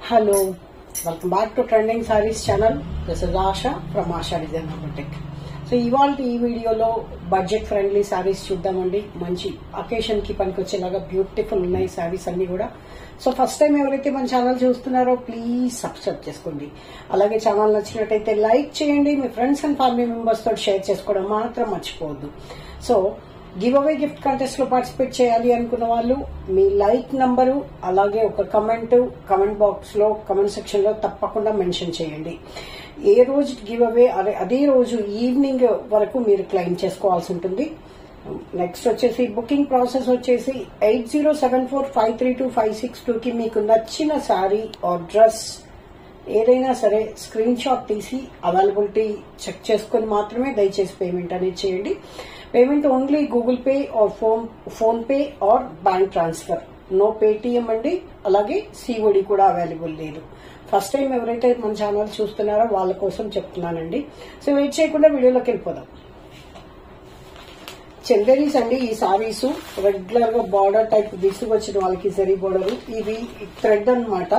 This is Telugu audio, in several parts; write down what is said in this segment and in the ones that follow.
Hello, welcome back to Trending Sarees channel. This is Asha from Asha Design Boutique. So ఇవాల్టి ఈ వీడియోలో బడ్జెట్ ఫ్రెండ్లీ సారీస్ చూద్దామండి. మంచి అకేషన్ కి పనికొచ్చేలాగా బ్యూటిఫుల్ ఉన్నాయి సారీస్ అన్ని కూడా. సో ఫస్ట్ టైం ఎవరైతే మన ఛానల్ చూస్తున్నారో ప్లీజ్ సబ్స్క్రైబ్ చేసుకోండి. అలాగే ఛానల్ నచ్చినట్టయితే లైక్ చేయండి. మీ ఫ్రెండ్స్ అండ్ ఫ్యామిలీ మెంబర్స్ తోటి షేర్ చేసుకోవడం మాత్రం మర్చిపోవద్దు. So give away gift contest లో పార్టిసిపేట్ చేయాలి అనుకున్న వాళ్ళు మీ లైక్ నంబరు అలాగే ఒక కమెంట్ బాక్స్ లో కమెంట్ సెక్షన్ లో తప్పకుండా మెన్షన్ చేయండి. ఏ రోజు గివ్ అవే అదే రోజు ఈవినింగ్ వరకు మీరు క్లెయిమ్ చేసుకోవాల్సి ఉంటుంది. నెక్స్ట్ వచ్చేసి బుకింగ్ ప్రాసెస్ వచ్చేసి 8074532562 కి మీకు నచ్చిన శారీ ఆర్ డ్రెస్ ఏదైనా సరే స్క్రీన్ షాట్ తీసి అవైలబిలిటీ చెక్ చేసుకుని మాత్రమే దయచేసి పేమెంట్ అనేది చేయండి. Payment only Google Pay or PhonePe or bank transfer, no Paytm అండి. అలాగే సిఓడి కూడా అవైలబుల్ లేదు. ఫస్ట్ టైం ఎవరైతే మన ఛానల్ చూస్తున్నారో వాళ్ళ కోసం చెప్తున్నానండి. సో వెయిట్ చేయకుండా వీడియోలోకి వెళ్ళిపోదాం. చందేరీస్ అండి ఈ సారీస్. రెగ్యులర్ గా బార్డర్ టైప్ తీసుకొచ్చిన వాళ్ళకి జరీ బార్డర్, ఇవి థ్రెడ్ అన్నమాట,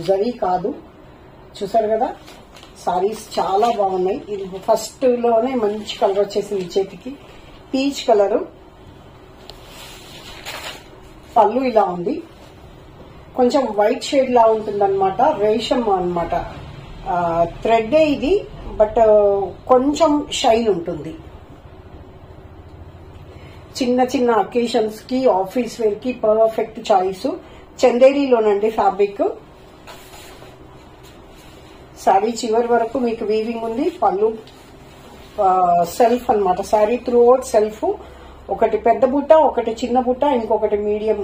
జరీ కాదు. చూసారు కదా, సారీస్ చాలా బాగున్నాయి. ఇది ఫస్ట్ లోనే మంచి కలర్ వచ్చేసింది, చేతికి పీచ్ కలరు. పళ్ళు ఇలా ఉంది, కొంచెం వైట్ షేడ్ లా ఉంటుంది అనమాట, రేషం అనమాట. థ్రెడ్ ఇది, బట్ కొంచెం షైన్ ఉంటుంది. చిన్న చిన్న అకేషన్స్ కి ఆఫీస్ వేర్ కి పర్ఫెక్ట్ చాయిస్. చందేరీలోనండి ఫ్యాబ్రిక్. శారీ చివరి వరకు మీకు వీవింగ్ ఉంది. పళ్ళు సెల్ఫ్ అన్నమాట. Sari through out self. ఒకటి పెద్ద బుట్ట, ఒకటి చిన్న బుట్ట, ఇంకొకటి మీడియం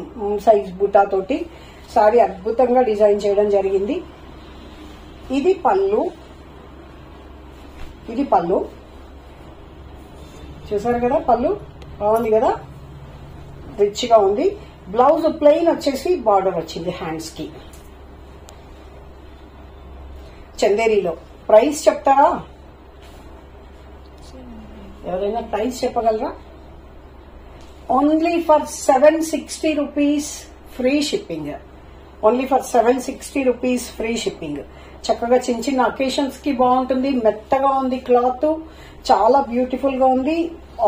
సైజ్ బుట్ట తోటి శారీ అద్భుతంగా డిజైన్ చేయడం జరిగింది. ఇది పళ్ళు. చూసారు కదా, పళ్ళు బాగుంది కదా, రిచ్ గా ఉంది. బ్లౌజ్ ప్లెయిన్ వచ్చేసి బార్డర్ వచ్చింది హ్యాండ్స్ కి. చందేరీలో ప్రైస్ చెప్తారా? ఎవరైనా ప్రైస్ చెప్పగలరా? Only for 760 rupees free shipping. Only for 760 rupees free shipping. చక్కగా చిన్న చిన్న అకేషన్స్ కి బాగుంటుంది. మెత్తగా ఉంది క్లాత్, చాలా బ్యూటిఫుల్ గా ఉంది.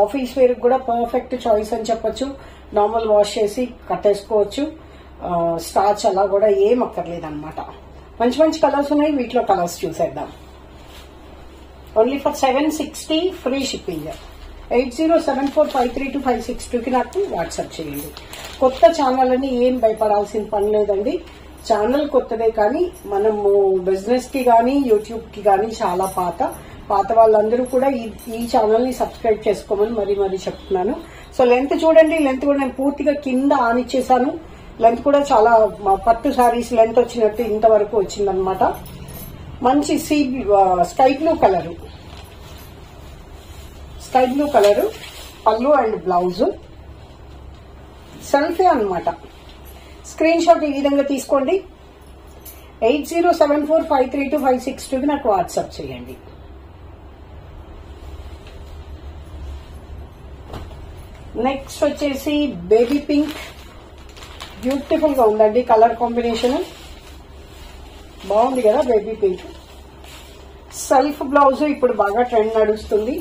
ఆఫీస్ వేర్ కూడా పర్ఫెక్ట్ చాయిస్ అని చెప్పొచ్చు. నార్మల్ వాష్ చేసి కట్టేసుకోవచ్చు. స్టార్చ్ అలా కూడా ఏం అక్కర్లేదన్నమాట. మంచి మంచి కలర్స్ ఉన్నాయి, వీటిలో కలర్స్ చూసేద్దాం. Only for 760 free shipping. 8074532562 కి నాకు వాట్సాప్ చేయండి. కొత్త ఛానల్ అని ఏం భయపడాల్సిన పని లేదండి. ఛానల్ కొత్తదే, కానీ మనము బిజినెస్ కి గానీ యూట్యూబ్ కి గానీ చాలా పాత వాళ్ళందరూ కూడా ఈ ఛానల్ ని సబ్స్క్రైబ్ చేసుకోమని మరీ చెప్తున్నాను. సో లెంత్ చూడండి, లెంత్ కూడా నేను పూర్తిగా కింద ఆనిచ్చేసాను. లెంత్ కూడా చాలా పట్టు సారీస్ లెంత్ వచ్చినట్టు ఇంతవరకు వచ్చిందనమాట. మంచి స్కై బ్లూ కలరు పళ్ళు అండ్ బ్లౌజ్. సెల్ఫీ అన్నమాట. స్క్రీన్ షాట్ ఈ విధంగా తీసుకోండి. 8074532562 కి నాకు వాట్సాప్ చేయండి. నెక్స్ట్ వచ్చేసి బేబీ పింక్. బ్యూటిఫుల్ గా ఉందండి కలర్ కాంబినేషన్, బాగుంది కదా బేబీ పింక్. సెల్ఫ్ బ్లౌజ్ ఇప్పుడు బాగా ట్రెండ్ నడుస్తుంది.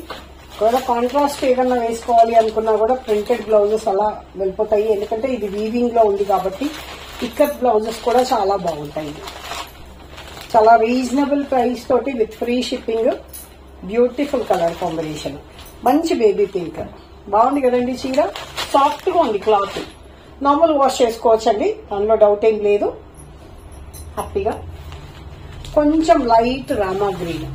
ఒకవేళ కాంట్రాస్ట్ ఏదన్నా వేసుకోవాలి అనుకున్నా కూడా ప్రింటెడ్ బ్లౌజెస్ అలా వెళ్ళిపోతాయి, ఎందుకంటే ఇది వీవింగ్ లో ఉంది కాబట్టి. ఇక్కత్ బ్లౌజెస్ కూడా చాలా బాగుంటాయి. చాలా రీజనబుల్ ప్రైస్ తోటి with free shipping. Beautiful colour combination, మంచి బేబీ పింక్. బాగుంది కదండి చీర. సాఫ్ట్ గా ఉంది క్లాత్. నార్మల్ వాష్ చేసుకోవచ్చండి, దానిలో డౌట్ ఏం లేదు. హ్యాపీగా. కొంచెం లైట్ రామా గ్రీన్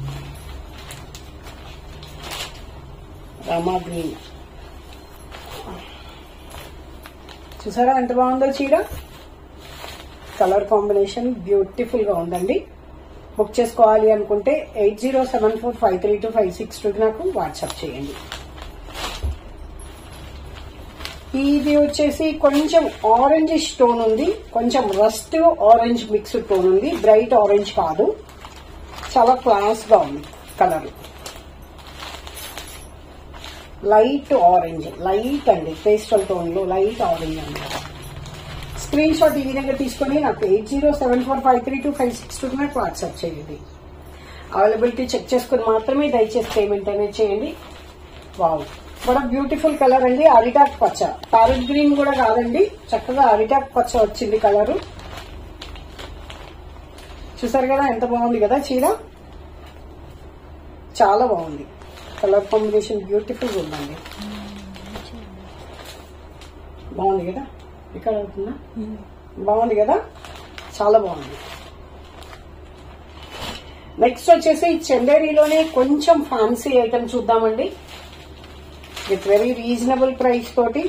చూసారా ఎంత బాగుందో చీర. కలర్ కాంబినేషన్ బ్యూటిఫుల్ గా ఉందండి. బుక్ చేసుకోవాలి అనుకుంటే 8074532562 నాకు వాట్సాప్ చేయండి. ఇది వచ్చేసి కొంచెం ఆరెంజ్ టోన్ ఉంది, కొంచెం రస్ట్ ఆరెంజ్ మిక్స్డ్ టోన్ ఉంది, బ్రైట్ ఆరెంజ్ కాదు. చాలా క్లాస్ గా ఉంది కలర్. లైట్ ఆరెంజ్, లైట్ అండి, పేస్టల్ టోన్ లో లైట్ ఆరెంజ్ అన్నమాట. స్క్రీన్ షాట్ ఈ విధంగా తీసుకొని నాకు 8074532562 నాకు వాట్సాప్ చేయండి. అవైలబిలిటీ చెక్ చేసుకుని మాత్రమే దయచేసి పేమెంట్ అనేది చేయండి. వావ్, కూడా బ్యూటిఫుల్ కలర్ అండి. అరిటాక్ పచ్చ, ప్యారెట్ గ్రీన్ కూడా కాదండి, చక్కగా అరిటాక్ పచ్చ వచ్చింది కలరు. చూసారు కదా ఎంత బాగుంది కదా చీర, చాలా బాగుంది. కలర్ కాంబినేషన్ బ్యూటిఫుల్ గా ఉందండి. బాగుంది కదా, ఇక్కడ అవుతుందా, బాగుంది కదా, చాలా బాగుంది. నెక్స్ట్ వచ్చేసి చందేరీలోనే కొంచెం ఫ్యాన్సీ ఐటమ్ చూద్దామండి. విత్ వెరీ రీజనబుల్ ప్రైస్ తోటి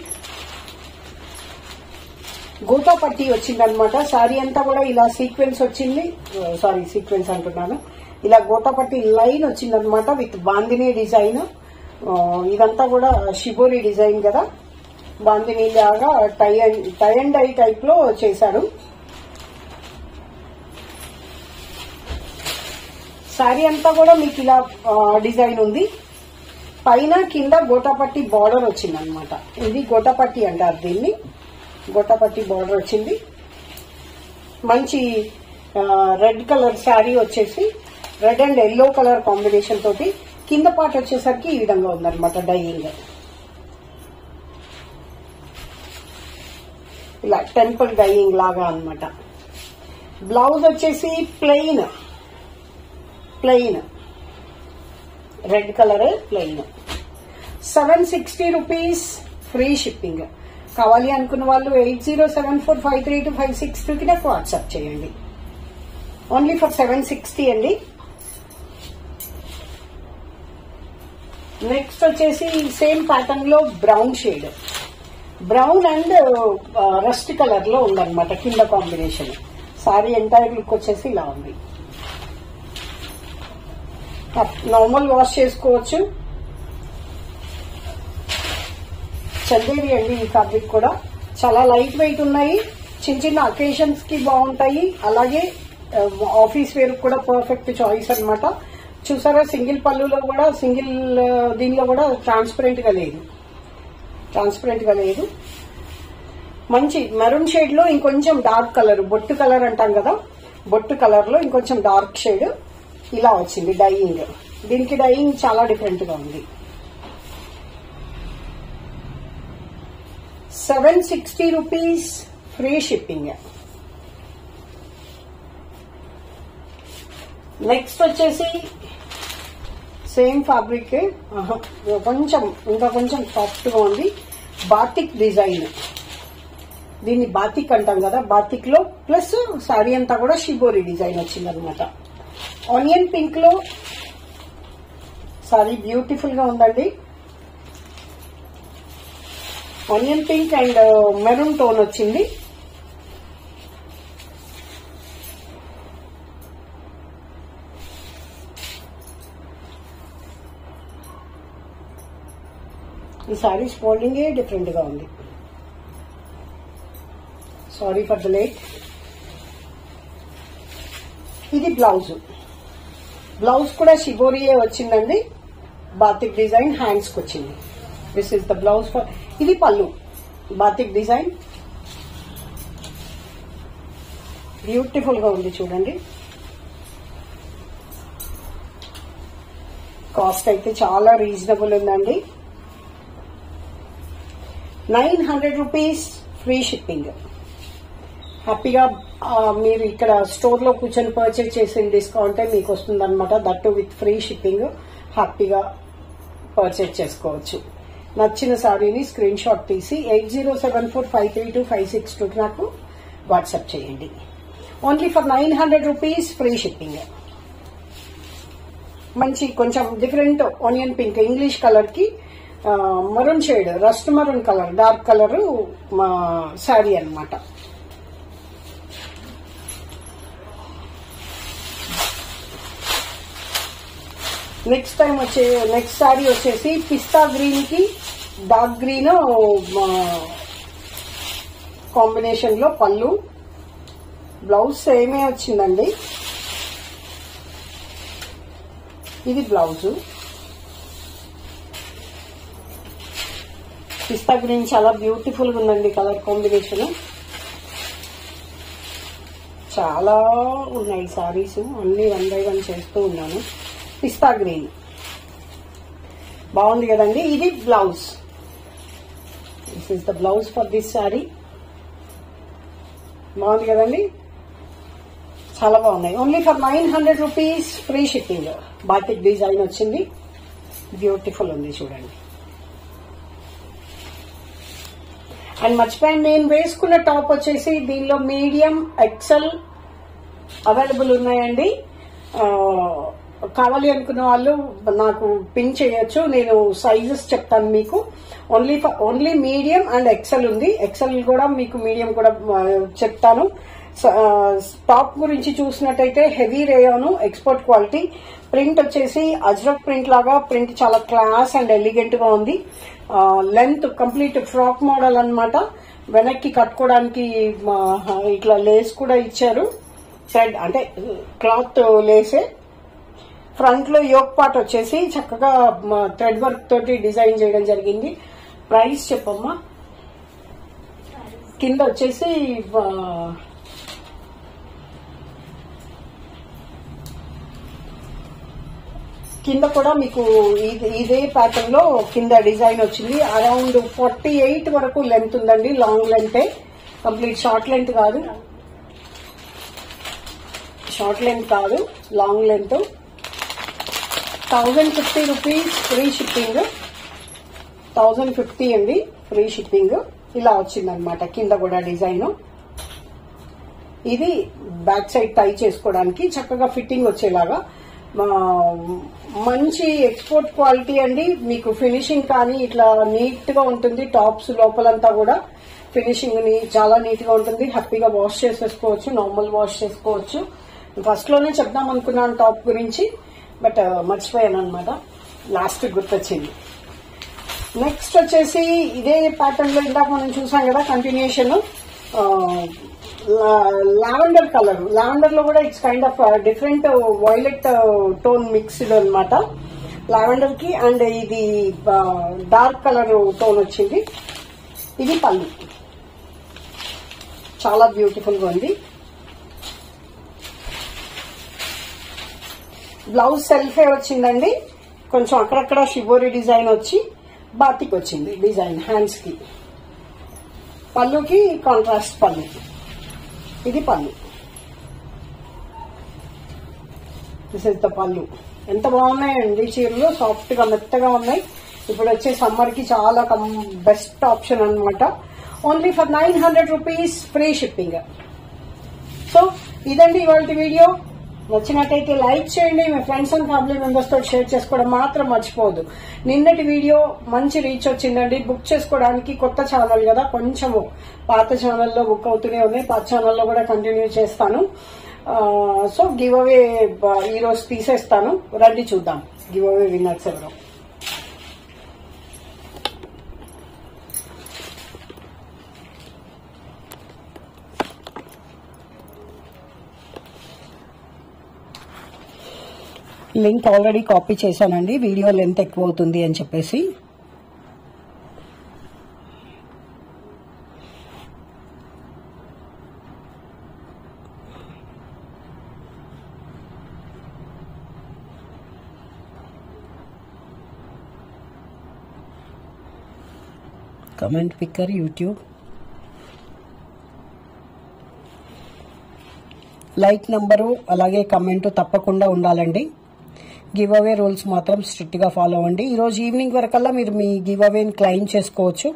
గోటా పట్టి వచ్చిందనమాట. సారీ అంతా కూడా ఇలా సీక్వెన్స్ వచ్చింది, సారీ సీక్వెన్స్ అంటున్నాను, ఇలా గోటా పట్టి లైన్ వచ్చిందనమాట విత్ బాందిని డిజైన్. ఇదంతా కూడా షిబోరి డిజైన్ కదా, బాందిని లాగా టై అండ్ డై టైప్ లో చేశాడు. శారీ అంతా కూడా మీకు ఇలా డిజైన్ ఉంది. పైన కింద గోటాపట్టి బార్డర్ వచ్చింది అనమాట. ఇది గోటాపట్టి అంటారు దీన్ని, గోటాపట్టి బార్డర్ వచ్చింది. మంచి రెడ్ కలర్ శారీ వచ్చేసి red and yellow colour combination తోటి కింద పార్ట్ వచ్చేసరికి ఈ విధంగా ఉందన్నమాట డైయింగ్. ఇలా టెంపుల్ డైయింగ్ లాగా అన్నమాట. బ్లౌజ్ వచ్చేసి plain red colour plain. 760 rupees free shipping. కావాలి అనుకున్న వాళ్ళు 8074532562 నాకు వాట్సాప్ చేయండి. ఓన్లీ ఫర్ 760 అండి. నెక్స్ట్ వచ్చేసి సేమ్ ప్యాటర్న్ లో brown shade, brown and rust colour లో ఉందన్నమాట కింద కాంబినేషన్. సారీ ఎంటైర్ లుక్ వచ్చేసి ఇలా ఉంది. నార్మల్ వాష్ చేసుకోవచ్చు. చందేరి అండి ఈ ఫ్యాబ్రిక్ కూడా చాలా లైట్ వెయిట్ ఉన్నాయి. చిన్న చిన్న అకేషన్స్ కి బాగుంటాయి, అలాగే ఆఫీస్ వేర్ కూడా పర్ఫెక్ట్ చాయిస్ అన్నమాట. చూసారా సింగిల్ పళ్ళులో కూడా సింగిల్ దీనిలో కూడా ట్రాన్స్పరెంట్ గా లేదు. మంచి మెరూన్ షేడ్ లో ఇంకొంచెం డార్క్ కలర్, బొట్టు కలర్ అంటాం కదా, బొట్టు కలర్ లో ఇంకొంచెం డార్క్ షేడ్ ఇలా వచ్చింది డైయింగ్. దీనికి డైయింగ్ చాలా డిఫరెంట్ గా ఉంది. 760 రూపీస్ ఫ్రీ షిప్పింగ్. నెక్స్ట్ వచ్చేసి సేమ్ ఫ్యాబ్రిక్, ఇంకా కొంచెం సాఫ్ట్ గా ఉంది. బాతిక్ డిజైన్, దీన్ని బాతిక్ అంటాం కదా, బాతిక్ లో ప్లస్ సారీ అంతా కూడా షిబోరి డిజైన్ వచ్చింది అనమాట. ఆనియన్ పింక్ లో సారీ బ్యూటిఫుల్ గా ఉందండి. Onion pink and maroon tone వచ్చింది. ఈ సారీస్ ఫోల్డింగ్ డిఫరెంట్ గా ఉంది. Sorry for the late. ఇది బ్లౌజ్ కూడా షిబోరియే వచ్చిందండి. బాతిక్ డిజైన్ హ్యాండ్స్ కి వచ్చింది. This is the blouse for. ఇది పళ్ళు, బాతిక్ డిజైన్ బ్యూటిఫుల్ గా ఉంది చూడండి. కాస్ట్ అయితే చాలా రీజనబుల్ ఉందండి. 900 రూపీస్ ఫ్రీ షిప్పింగ్. హ్యాపీగా మీరు ఇక్కడ స్టోర్ లో కూర్చొని పర్చేజ్ చేసిన డిస్కౌంట్ మీకు వస్తుంది అనమాట. That with free shipping. హ్యాపీగా పర్చేజ్ చేసుకోవచ్చు. నచ్చిన సారీని స్క్రీన్ షాట్ తీసి 8074532562 నాకు వాట్సాప్ చేయండి. Only for 900 rupees free shipping. మంచి కొంచెం different onion pink English colour కి maroon shade, rust maroon colour, dark colour sari అన్నమాట. నెక్స్ట్ సారీ వచ్చేసి పిస్తా గ్రీన్ కి డార్క్ గ్రీన్ కాంబినేషన్ లో పళ్ళు, బ్లౌజ్ సేమే వచ్చిందండి. ఇది బ్లౌజ్. పిస్తా గ్రీన్ చాలా బ్యూటిఫుల్ గా ఉందండి కలర్ కాంబినేషన్. చాలా ఉన్నాయి సారీస్, అన్ని 1 by 1 చేస్తూ ఉన్నాను. పిస్తా గ్రీన్ బాగుంది కదండి. ఇది blouse. This is the blouse for this sorry. బాగుంది కదండి, చాలా బాగున్నాయి. Only for 900 rupees, free shipping. Batik design వచ్చింది, బ్యూటిఫుల్ ఉంది చూడండి. అండ్ మర్చిపోయాను, నేను వేసుకున్న టాప్ వచ్చేసి దీనిలో మీడియం, ఎక్సెల్ అవైలబుల్ ఉన్నాయండి. కావాలి అనుకున్న వాళ్ళు నాకు పింక్ చేయొచ్చు, నేను సైజెస్ చెప్తాను మీకు. ఓన్లీ మీడియం అండ్ ఎక్సెల్ ఉంది. ఎక్సెల్ కూడా మీకు మీడియం కూడా చెప్తాను. టాప్ గురించి చూసినట్టయితే హెవీ రేయాను, ఎక్స్పోర్ట్ క్వాలిటీ. ప్రింట్ వచ్చేసి అజ్రక్ ప్రింట్ లాగా, ప్రింట్ చాలా క్లాస్ అండ్ ఎలిగెంట్ గా ఉంది. లెంత్ కంప్లీట్ ఫ్రాక్ మోడల్ అన్నమాట. వెనక్కి కట్టుకోవడానికి ఇట్లా లేస్ కూడా ఇచ్చారు, థ్రెడ్ అంటే క్లాత్ లేసే. ఫ్రంట్ లో యోక్ పార్ట్ వచ్చేసి చక్కగా థ్రెడ్ వర్క్ తోటి డిజైన్ చేయడం జరిగింది. ప్రైస్ చెప్పమ్మా. కింద వచ్చేసి కింద కూడా మీకు ఇదే ప్యాటర్న్ లో కింద డిజైన్ వచ్చింది. అరౌండ్ 48 వరకు లెంత్ ఉందండి, లాంగ్ లెంతే, కంప్లీట్ షార్ట్ లెంత్ కాదు, long length. 1050 rupees free shipping. 1050 అండి ఫ్రీ షిప్పింగ్. ఇలా వచ్చిందనమాట కింద కూడా డిజైన్. ఇది బ్యాక్ సైడ్ టై చేసుకోవడానికి చక్కగా ఫిట్టింగ్ వచ్చేలాగా మంచి ఎక్స్పోర్ట్ క్వాలిటీ అండి. మీకు ఫినిషింగ్ కానీ ఇట్లా నీట్ గా ఉంటుంది. టాప్స్ లోపలంతా కూడా ఫినిషింగ్ చాలా నీట్ గా ఉంటుంది. హ్యాపీగా వాష్ చేసేసుకోవచ్చు, నార్మల్ వాష్ చేసుకోవచ్చు. ఫస్ట్ లోనే చెప్దాం అనుకున్నాను టాప్ గురించి, బట్ మర్చిపోయాను అనమాట, లాస్ట్ గుర్తొచ్చింది. నెక్స్ట్ వచ్చేసి ఇదే ప్యాటర్న్ లో ఇందాక మనం చూసాం కదా, కంటిన్యూషన్ లావెండర్ కలర్. లావెండర్ లో కూడా it's kind of different violet tone mixed అనమాట లావెండర్ కి. అండ్ ఇది డార్క్ కలర్ టోన్ వచ్చింది. ఇది పళ్ళు, చాలా బ్యూటిఫుల్ గా ఉంది. బ్లౌజ్ సెల్ఫే వచ్చిందండి, కొంచెం అక్కడక్కడ షిబోరి డిజైన్ వచ్చి బాతిక్ వచ్చింది డిజైన్ హ్యాండ్స్ కి. పళ్ళుకి కాంట్రాస్ట్ పళ్ళు. ఇది పళ్ళు. దిస్ ఇస్ ద పళ్ళు. ఎంత బాగున్నాయండి చీరలు, సాఫ్ట్ గా మెత్తగా ఉన్నాయి. ఇప్పుడు వచ్చే సమ్మర్ కి చాలా బెస్ట్ ఆప్షన్ అన్నమాట. Only for 900 rupees, free shipping. So ఇదండి ఇవాళ వీడియో. నచ్చినట్టయితే లైక్ చేయండి, మీ ఫ్రెండ్స్ అండ్ ఫ్యామిలీ మెంబర్స్ తో షేర్ చేసుకోవడం మాత్రం మర్చిపోవద్దు. నిన్నటి వీడియో మంచి రీచ్ వచ్చిందండి. బుక్ చేసుకోవడానికి కొత్త ఛానల్ కదా, కొంచెము పాత ఛానల్లో బుక్ అవుతూనే ఉన్నాయి, పాత ఛానల్లో కూడా కంటిన్యూ చేస్తాను. సో గివ్ అవే ఈ రోజు తీసేస్తాను, రండి చూద్దాం గివ్ అవే విన్నర్స్ ఎవరో. లింక్ ఆల్రెడీ కాపీ చేశానండి, వీడియో లెంత్ ఎక్కువ అవుతుంది అని చెప్పేసి. Comment picker YouTube. Like number అలాగే కమెంట్ తప్పకుండా ఉండాలండి. గివ్ అవే రూల్స్ మాత్రం స్ట్రిక్ట్ గా ఫాలో అవ్వండి. ఈ రోజు ఈవినింగ్ వరకల్లా మీరు మీ గివ్ అవేని క్లెయిమ్ చేసుకోవచ్చు.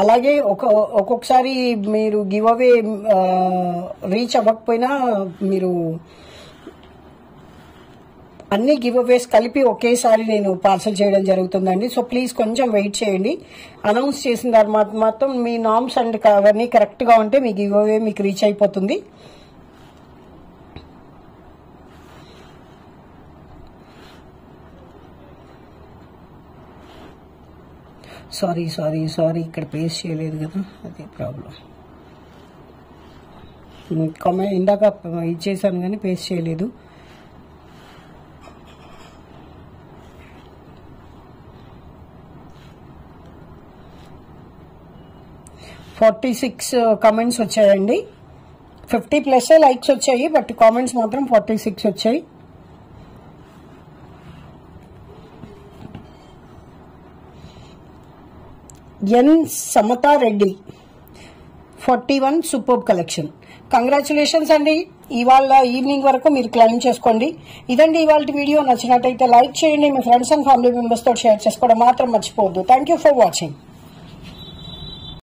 అలాగే ఒక్కొక్కసారి మీరు గివ్ అవే రీచ్ అవ్వకపోయినా మీరు అన్ని గివ్ అవేస్ కలిపి ఒకేసారి నేను పార్సల్ చేయడం జరుగుతుందండి. సో ప్లీజ్ కొంచెం వెయిట్ చేయండి. అనౌన్స్ చేసిన తర్వాత మాత్రం మీ నామ్స్ అండ్ అవన్నీ కరెక్ట్ గా ఉంటే మీ గివ్ అవే మీకు రీచ్ అయిపోతుంది. సారీ ఇక్కడ పేస్ట్ చేయలేదు కదా, అదే ప్రాబ్లం. కామెంట్ ఇందాక ఇచ్చేసాను కానీ పేస్ట్ చేయలేదు. ఫార్టీ 46 కమెంట్స్ వచ్చాయండి. 50+ లైక్స్ వచ్చాయి, బట్ కామెంట్స్ మాత్రం 46 వచ్చాయి. ఎన్ సమతా రెడ్డి 41 సూపర్ కలెక్షన్. కంగ్రాచులేషన్స్ అండి. ఇవాళ ఈవినింగ్ వరకు మీరు క్లెయిమ్ చేసుకోండి. ఇదండి ఇవాళ వీడియో. నచ్చినట్టయితే లైక్ చేయండి, మీ ఫ్రెండ్స్ అండ్ ఫ్యామిలీ మెంబర్స్ తో షేర్ చేసుకోవడం మాత్రం మర్చిపోవద్దు. Thank you for watching.